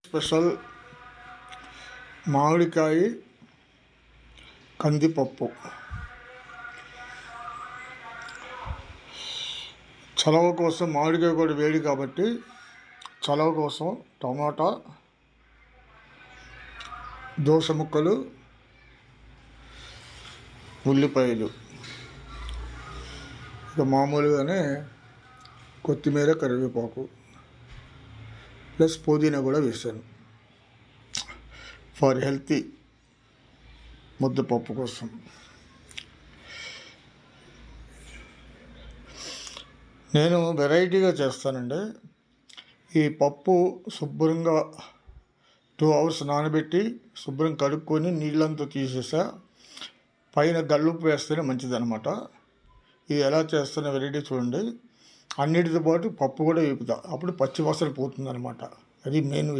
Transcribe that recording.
Special మామిడికాయ కందిపప్పు. చలవ కోసం మామిడికాయ కూడా వేడి కాబట్టి చలవ కోసం టమాటా, దోస ముక్కలు, ఉల్లిపాయలు, ఇక మామూలుగానే కొత్తిమీర, కరివేపాకు ప్లస్ పుదీనా కూడా వేసాను ఫర్ హెల్తీ ముద్దపప్పు కోసం. నేను వెరైటీగా చేస్తానండి. ఈ పప్పు శుభ్రంగా 2 hours నానబెట్టి శుభ్రం కడుక్కొని నీళ్ళంతా తీసేసా. పైన గల్లుప్పు వేస్తేనే మంచిదన్నమాట. ఇది ఎలా చేస్తున్న వెరైటీ చూడండి. అన్నిటితో పాటు పప్పు కూడా వేపుతా, అప్పుడు పచ్చి వాసన పోతుందన్నమాట. అది మెయిన్ విషయం.